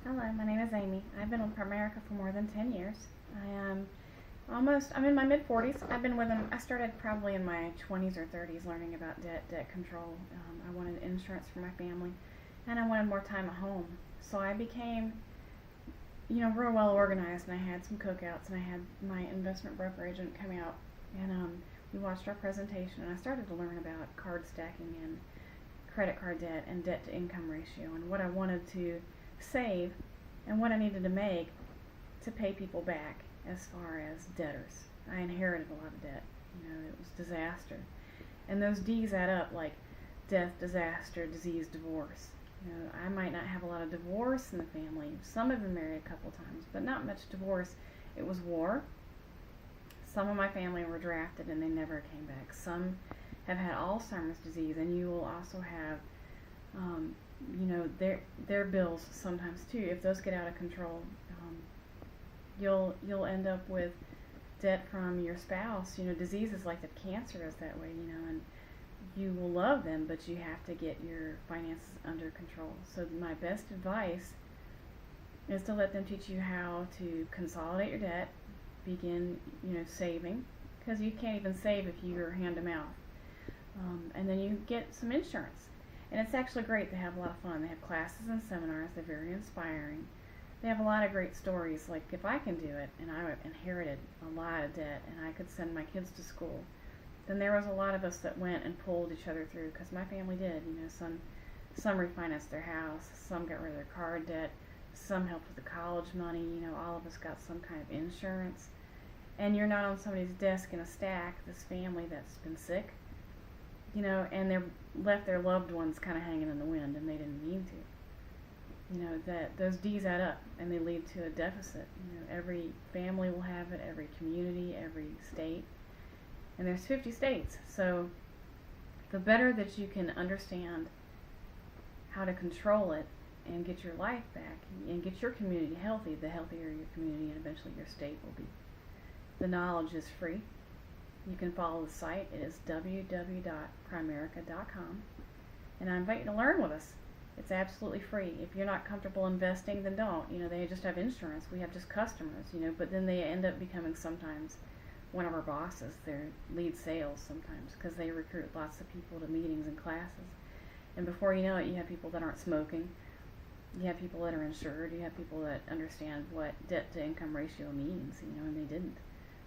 Hello, my name is Amy. I've been with Primerica for more than 10 years. I'm in my mid-40s. I've been with them, I started probably in my 20s or 30s learning about debt control. I wanted insurance for my family, and I wanted more time at home. So I became, real well organized, and I had some cookouts, and I had my investment broker agent come out, and we watched our presentation, and I started to learn about card stacking and credit card debt and debt to income ratio and what I wanted to save and what I needed to make to pay people back as far as debtors. I inherited a lot of debt. It was disaster. And those D's add up, like death, disaster, disease, divorce. I might not have a lot of divorce in the family. Some have been married a couple times, but not much divorce. It was war. Some of my family were drafted and they never came back. Some have had Alzheimer's disease, and you will also have their bills sometimes too. If those get out of control, you'll end up with debt from your spouse. Diseases like that, cancer is that way. And you will love them, but you have to get your finances under control. So my best advice is to let them teach you how to consolidate your debt, begin saving, because you can't even save if you're hand to mouth. And then you get some insurance. And it's actually great. They have a lot of fun. They have classes and seminars. They're very inspiring. They have a lot of great stories. Like, if I can do it, and I inherited a lot of debt, and I could send my kids to school, then there was a lot of us that went and pulled each other through, because my family did. Some refinanced their house. Some got rid of their card debt. Some helped with the college money. All of us got some kind of insurance. And you're not on somebody's desk in a stack, this family that's been sick, and they're left their loved ones kind of hanging in the wind, and they didn't mean to. That those D's add up, and they lead to a deficit. Every family will have it, every community, every state, and there's 50 states. So the better that you can understand how to control it and get your life back and get your community healthy, the healthier your community and eventually your state will be. The knowledge is free. You can follow the site. It is www.primerica.com, and I invite you to learn with us. It's absolutely free. If you're not comfortable investing, then don't. They just have insurance. We have just customers, but then they end up becoming sometimes one of our bosses, their lead sales sometimes, because they recruit lots of people to meetings and classes. And before you know it, you have people that aren't smoking. You have people that are insured. You have people that understand what debt to income ratio means, and they didn't.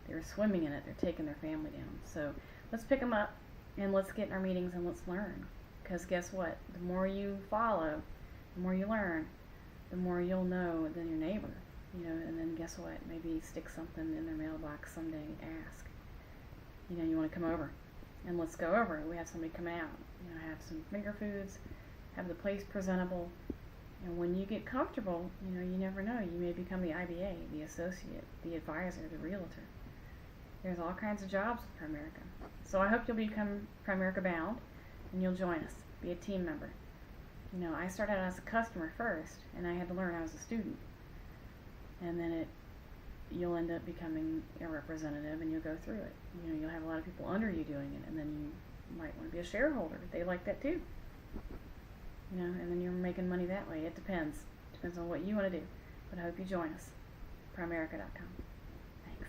They were swimming in it. They're taking their family down. So let's pick them up, and let's get in our meetings, and let's learn. Because guess what? The more you follow, the more you learn, the more you'll know than your neighbor. And then guess what? Maybe stick something in their mailbox someday. Ask. You want to come over, and let's go over it. We have somebody come out. Have some finger foods, have the place presentable. And when you get comfortable, you never know. You may become the IBA, the associate, the advisor, the realtor. There's all kinds of jobs with Primerica. So I hope you'll become Primerica bound, and you'll join us. Be a team member. I started out as a customer first, and I had to learn I was a student. And then you'll end up becoming a representative, and you'll go through it. You'll have a lot of people under you doing it, and then you might want to be a shareholder. They like that too. And then you're making money that way. It depends. Depends on what you want to do. But I hope you join us. Primerica.com. Thanks.